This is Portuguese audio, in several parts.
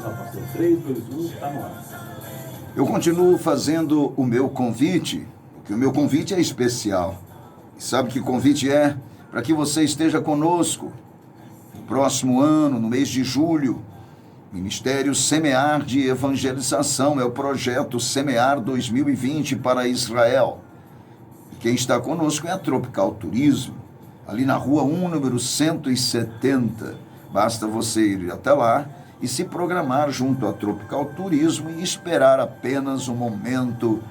Não, pastor. 3, 2, 1, tá no ar. Eu continuo fazendo o meu convite, porque o meu convite é especial. E sabe que convite é? Para que você esteja conosco no próximo ano, no mês de julho. Ministério Semear de Evangelização, é o projeto Semear 2020 para Israel. E quem está conosco é a Tropical Turismo, ali na Rua 1, número 170. Basta você ir até lá e se programar junto à Tropical Turismo e esperar apenas um momento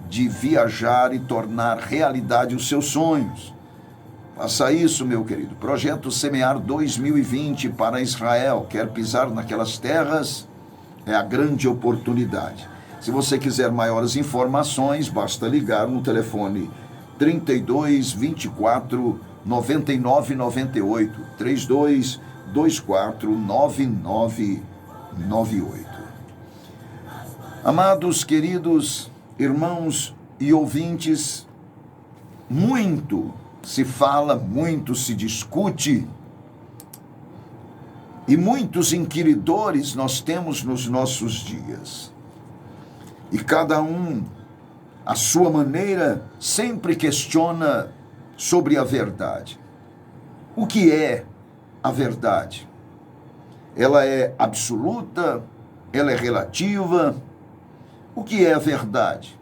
de viajar e tornar realidade os seus sonhos. Faça isso, meu querido. Projeto Semear 2020 para Israel. Quer pisar naquelas terras? É a grande oportunidade. Se você quiser maiores informações, basta ligar no telefone 32 24 99 98, 32 24 9998. Amados, queridos irmãos e ouvintes, muito se fala, muito se discute, e muitos inquiridores nós temos nos nossos dias. E cada um, à sua maneira, sempre questiona sobre a verdade. O que é a verdade? Ela é absoluta? Ela é relativa? O que é a verdade?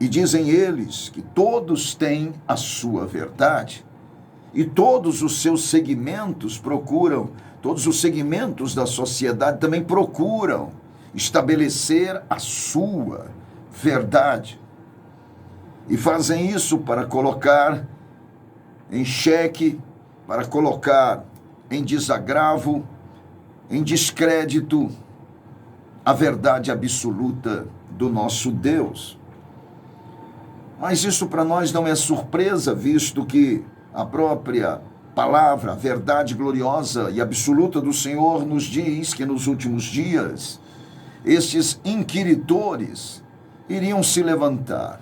E dizem eles que todos têm a sua verdade e todos os seus segmentos procuram, todos os segmentos da sociedade também procuram estabelecer a sua verdade. E fazem isso para colocar em xeque, para colocar em desagravo, em descrédito a verdade absoluta do nosso Deus. Mas isso para nós não é surpresa, visto que a própria palavra, a verdade gloriosa e absoluta do Senhor nos diz que nos últimos dias, estes inquiridores iriam se levantar,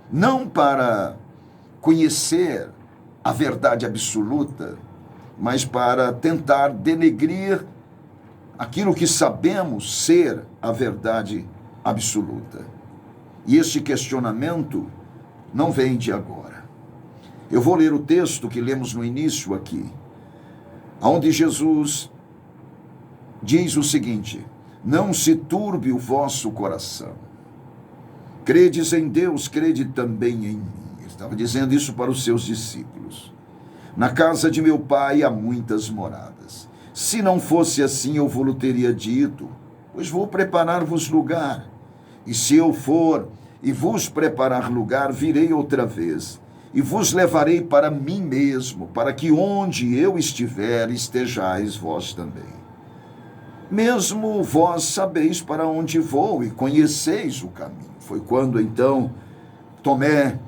não para conhecer a verdade absoluta, mas para tentar denegrir aquilo que sabemos ser a verdade absoluta. E este questionamento não vem de agora. Eu vou ler o texto que lemos no início aqui, onde Jesus diz o seguinte: não se turbe o vosso coração. Credes em Deus, crede também em mim. Ele estava dizendo isso para os seus discípulos. Na casa de meu pai há muitas moradas. Se não fosse assim, eu vos teria dito, pois vou preparar-vos lugar. E se eu for e vos preparar lugar, virei outra vez, e vos levarei para mim mesmo, para que onde eu estiver, estejais vós também. Mesmo vós sabeis para onde vou e conheceis o caminho. Foi quando então Tomé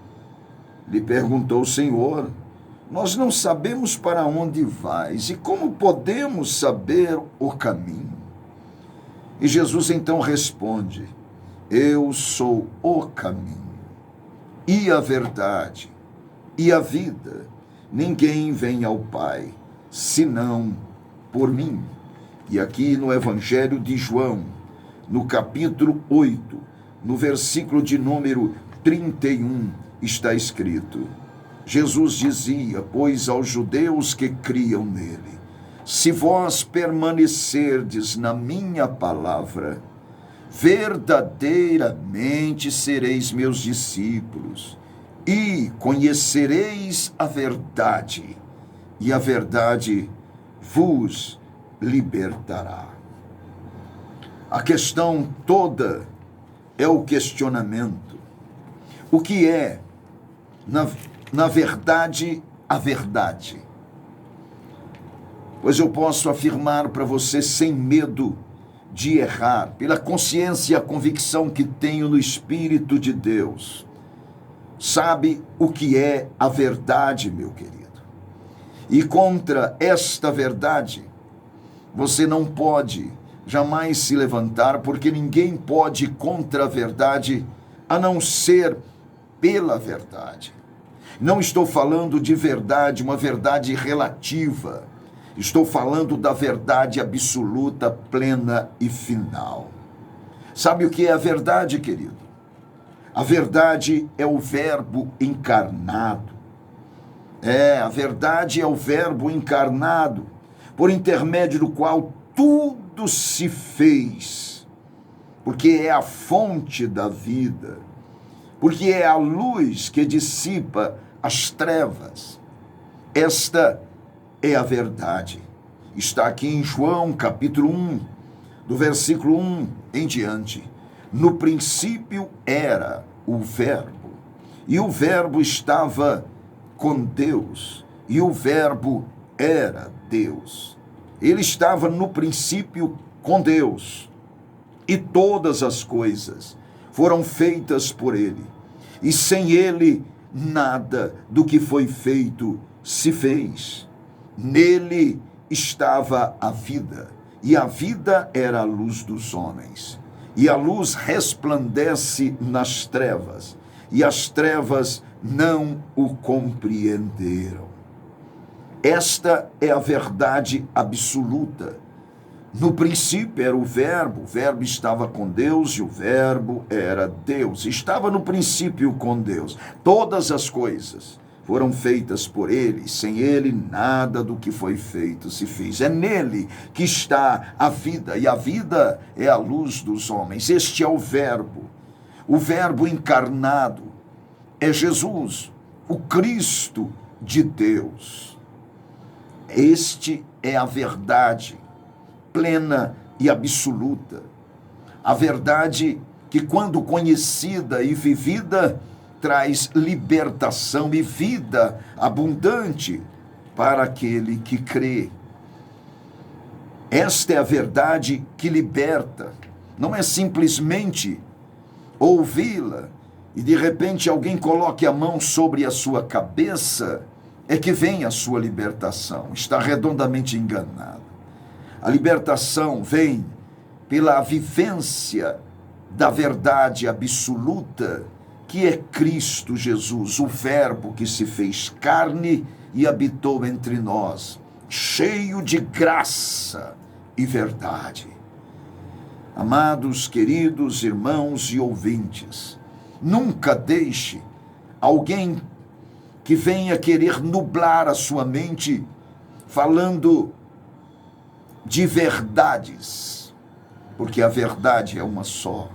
lhe perguntou: Senhor, nós não sabemos para onde vais, e como podemos saber o caminho? E Jesus então responde: eu sou o caminho, e a verdade, e a vida. Ninguém vem ao Pai, senão por mim. E aqui no Evangelho de João, no capítulo 8, no versículo de número 31, está escrito: Jesus dizia, pois, aos judeus que criam nele: se vós permanecerdes na minha palavra, verdadeiramente sereis meus discípulos e conhecereis a verdade, e a verdade vos libertará. A questão toda é o questionamento. O que é, na verdade, a verdade? Pois eu posso afirmar para você sem medo de errar, pela consciência e a convicção que tenho no Espírito de Deus. Sabe o que é a verdade, meu querido? E contra esta verdade, você não pode jamais se levantar, porque ninguém pode ir contra a verdade, a não ser pela verdade. Não estou falando de verdade, uma verdade relativa. Estou falando da verdade absoluta, plena e final. Sabe o que é a verdade, querido? A verdade é o Verbo encarnado. A verdade é o Verbo encarnado, por intermédio do qual tudo se fez, porque é a fonte da vida, porque é a luz que dissipa as trevas. Esta é a verdade. Está aqui em João, capítulo 1, do versículo 1 em diante. No princípio era o Verbo, e o Verbo estava com Deus, e o Verbo era Deus. Ele estava no princípio com Deus, e todas as coisas foram feitas por ele, e sem ele nada do que foi feito se fez. Nele estava a vida, e a vida era a luz dos homens. E a luz resplandece nas trevas, e as trevas não o compreenderam. Esta é a verdade absoluta. No princípio era o Verbo estava com Deus e o Verbo era Deus. Estava no princípio com Deus. Todas as coisas foram feitas por ele, sem ele nada do que foi feito se fez. É nele que está a vida, e a vida é a luz dos homens. Este é o Verbo encarnado, é Jesus, o Cristo de Deus. Este é a verdade plena e absoluta. A verdade que, quando conhecida e vivida, traz libertação e vida abundante para aquele que crê. Esta é a verdade que liberta. Não é simplesmente ouvi-la e de repente alguém coloque a mão sobre a sua cabeça, é que vem a sua libertação. Está redondamente enganado. A libertação vem pela vivência da verdade absoluta, que é Cristo Jesus, o Verbo que se fez carne e habitou entre nós, cheio de graça e verdade. Amados, queridos irmãos e ouvintes, nunca deixe alguém que venha querer nublar a sua mente falando de verdades, porque a verdade é uma só.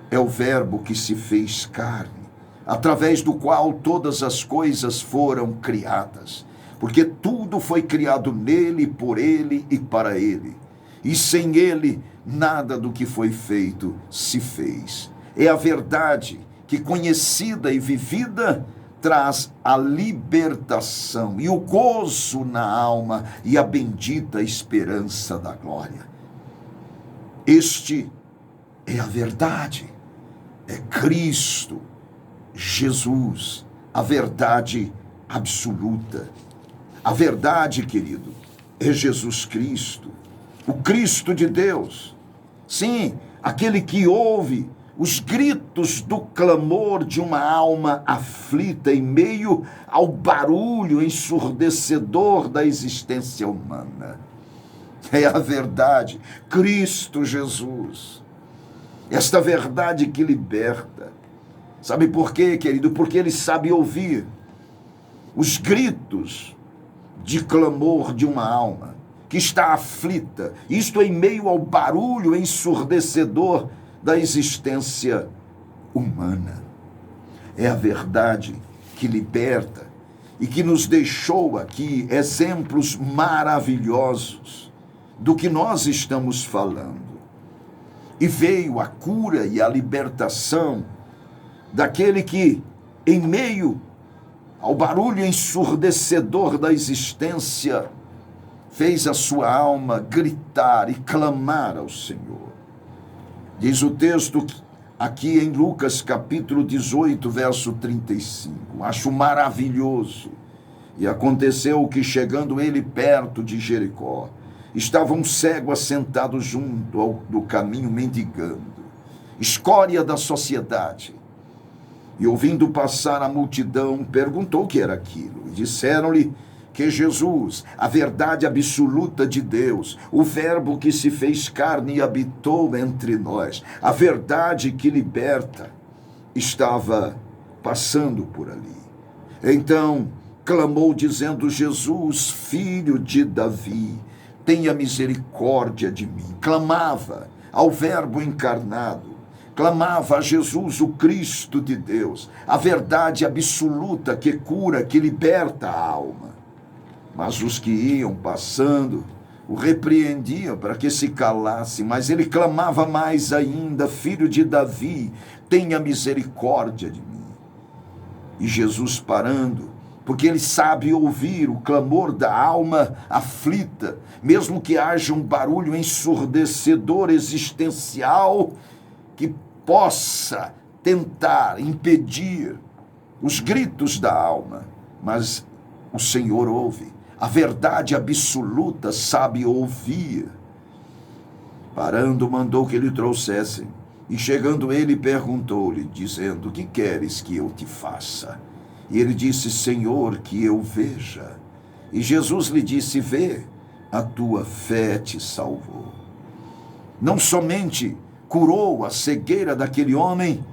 É o Verbo que se fez carne, através do qual todas as coisas foram criadas, porque tudo foi criado nele, por ele e para ele. E sem ele, nada do que foi feito se fez. É a verdade que, conhecida e vivida, traz a libertação e o gozo na alma e a bendita esperança da glória. Este é a verdade. É Cristo, Jesus, a verdade absoluta. A verdade, querido, é Jesus Cristo, o Cristo de Deus. Sim, aquele que ouve os gritos do clamor de uma alma aflita em meio ao barulho ensurdecedor da existência humana. É a verdade, Cristo Jesus. Esta verdade que liberta. Sabe por quê, querido? Porque ele sabe ouvir os gritos de clamor de uma alma que está aflita. Isto em meio ao barulho ensurdecedor da existência humana. É a verdade que liberta e que nos deixou aqui exemplos maravilhosos do que nós estamos falando. E veio a cura e a libertação daquele que, em meio ao barulho ensurdecedor da existência, fez a sua alma gritar e clamar ao Senhor. Diz o texto aqui em Lucas capítulo 18, verso 35. Acho maravilhoso. E aconteceu que, chegando ele perto de Jericó, estava um cego assentado junto do caminho mendigando, escória da sociedade. E ouvindo passar a multidão, perguntou o que era aquilo. E disseram-lhe que Jesus, a verdade absoluta de Deus, o Verbo que se fez carne e habitou entre nós, a verdade que liberta, estava passando por ali. Então clamou dizendo: Jesus, filho de Davi, tenha misericórdia de mim. Clamava ao Verbo encarnado, clamava a Jesus, o Cristo de Deus, a verdade absoluta que cura, que liberta a alma. Mas os que iam passando o repreendiam para que se calasse, mas ele clamava mais ainda: Filho de Davi, tenha misericórdia de mim. E Jesus parando, porque ele sabe ouvir o clamor da alma aflita, mesmo que haja um barulho ensurdecedor existencial que possa tentar impedir os gritos da alma, mas o Senhor ouve. A verdade absoluta sabe ouvir. Parando, mandou que lhe trouxessem. E chegando ele, perguntou-lhe, dizendo: que queres que eu te faça? E ele disse: Senhor, que eu veja. E Jesus lhe disse: vê, a tua fé te salvou. Não somente curou a cegueira daquele homem,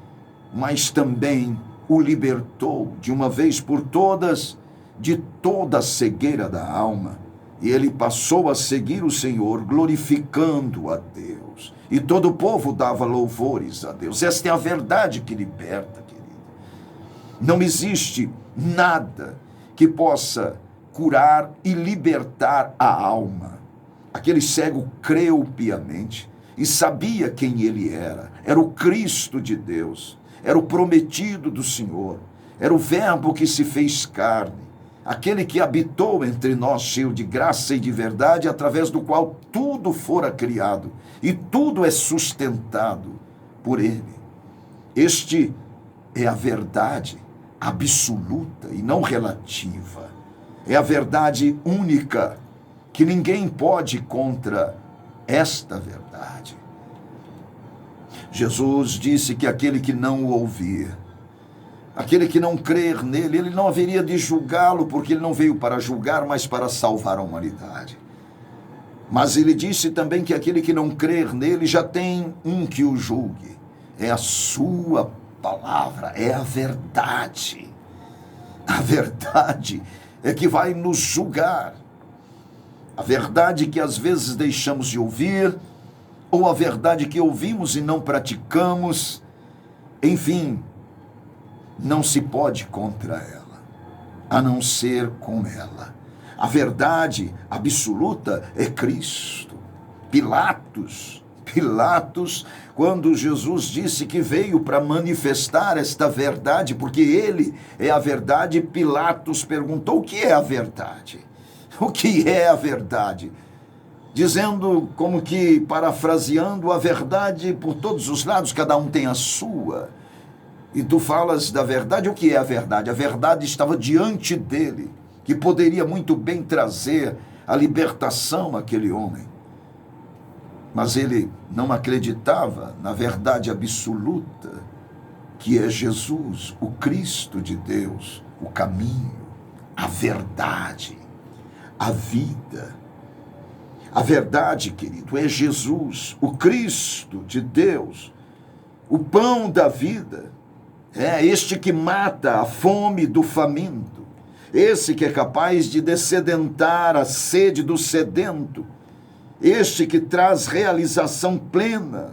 mas também o libertou de uma vez por todas de toda a cegueira da alma. E ele passou a seguir o Senhor, glorificando a Deus. E todo o povo dava louvores a Deus. Esta é a verdade que liberta, querido. Não existe nada que possa curar e libertar a alma. Aquele cego creu piamente e sabia quem ele era. Era o Cristo de Deus, era o prometido do Senhor, era o Verbo que se fez carne, aquele que habitou entre nós, cheio de graça e de verdade, através do qual tudo fora criado e tudo é sustentado por ele. Este é a verdade absoluta e não relativa. É a verdade única, que ninguém pode ir contra esta verdade. Jesus disse que aquele que não o ouvir, aquele que não crer nele, ele não haveria de julgá-lo, porque ele não veio para julgar, mas para salvar a humanidade. Mas ele disse também que aquele que não crer nele já tem um que o julgue. É a sua palavra, é a verdade. A verdade é que vai nos julgar. A verdade que às vezes deixamos de ouvir, ou a verdade que ouvimos e não praticamos, enfim, não se pode contra ela, a não ser com ela. A verdade absoluta é Cristo. Pilatos, quando Jesus disse que veio para manifestar esta verdade, porque ele é a verdade, Pilatos perguntou: o que é a verdade? O que é a verdade? Dizendo, como que parafraseando, a verdade por todos os lados, cada um tem a sua. E tu falas da verdade, o que é a verdade? A verdade estava diante dele, que poderia muito bem trazer a libertação àquele homem. Mas ele não acreditava na verdade absoluta, que é Jesus, o Cristo de Deus, o caminho, a verdade, a vida. A verdade, querido, é Jesus, o Cristo de Deus, o pão da vida. É este que mata a fome do faminto, esse que é capaz de dessedentar a sede do sedento, este que traz realização plena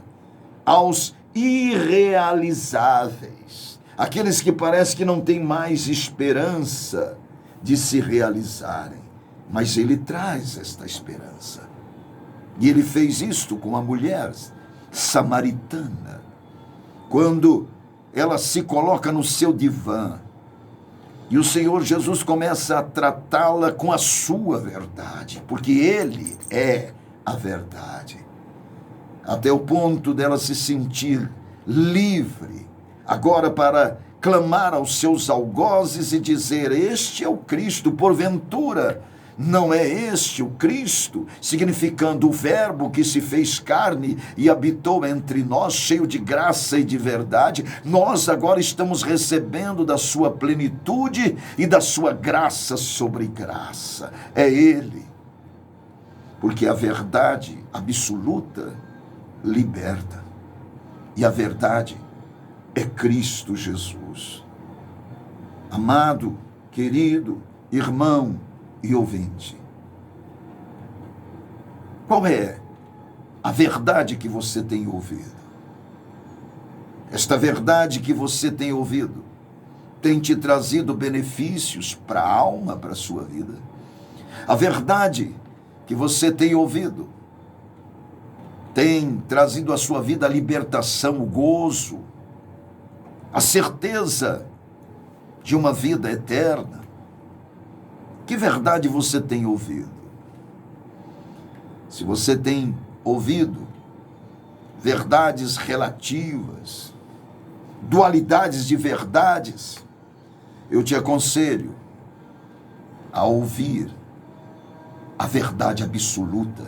aos irrealizáveis, aqueles que parece que não têm mais esperança de se realizarem, mas ele traz esta esperança. E ele fez isto com a mulher samaritana, quando ela se coloca no seu divã, e o Senhor Jesus começa a tratá-la com a sua verdade, porque ele é a verdade, até o ponto dela se sentir livre, agora para clamar aos seus algozes e dizer: este é o Cristo, porventura Não é este o Cristo, significando o Verbo que se fez carne e habitou entre nós, cheio de graça e de verdade? Nós agora estamos recebendo da sua plenitude e da sua graça sobre graça. É Ele. Porque a verdade absoluta liberta. E a verdade é Cristo Jesus. Amado, querido, irmão e ouvinte, qual é a verdade que você tem ouvido? Esta verdade que você tem ouvido tem te trazido benefícios para a alma, para a sua vida? A verdade que você tem ouvido tem trazido à sua vida a libertação, o gozo, a certeza de uma vida eterna? Que verdade você tem ouvido? Se você tem ouvido verdades relativas, dualidades de verdades, eu te aconselho a ouvir a verdade absoluta,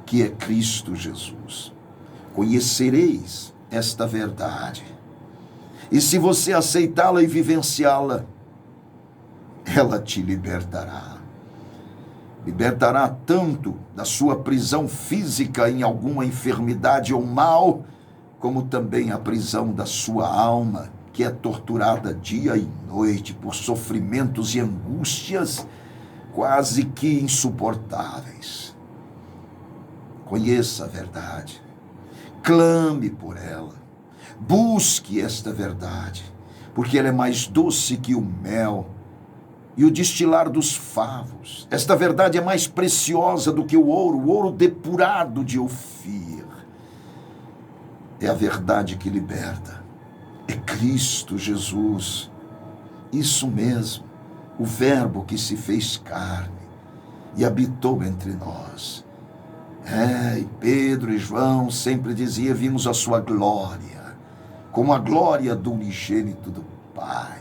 que é Cristo Jesus. Conhecereis esta verdade, e se você aceitá-la e vivenciá-la, ela te libertará. Libertará tanto da sua prisão física em alguma enfermidade ou mal, como também a prisão da sua alma, que é torturada dia e noite por sofrimentos e angústias quase que insuportáveis. Conheça a verdade, clame por ela, busque esta verdade, porque ela é mais doce que o mel e o destilar dos favos. Esta verdade é mais preciosa do que o ouro depurado de Ofir. É a verdade que liberta. É Cristo Jesus. Isso mesmo, o Verbo que se fez carne e habitou entre nós. E Pedro e João sempre diziam: vimos a sua glória, como a glória do unigênito do Pai.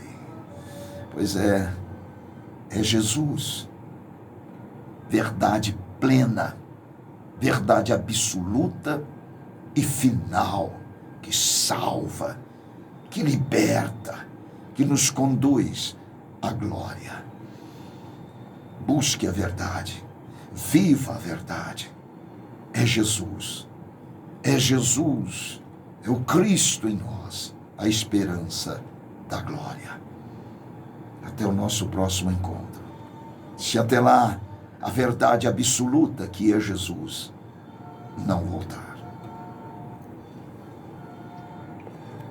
Pois é Jesus, verdade plena, verdade absoluta e final, que salva, que liberta, que nos conduz à glória. Busque a verdade, viva a verdade. É Jesus, é o Cristo em nós, a esperança da glória. Até o nosso próximo encontro. Se até lá a verdade absoluta, que é Jesus, não voltar.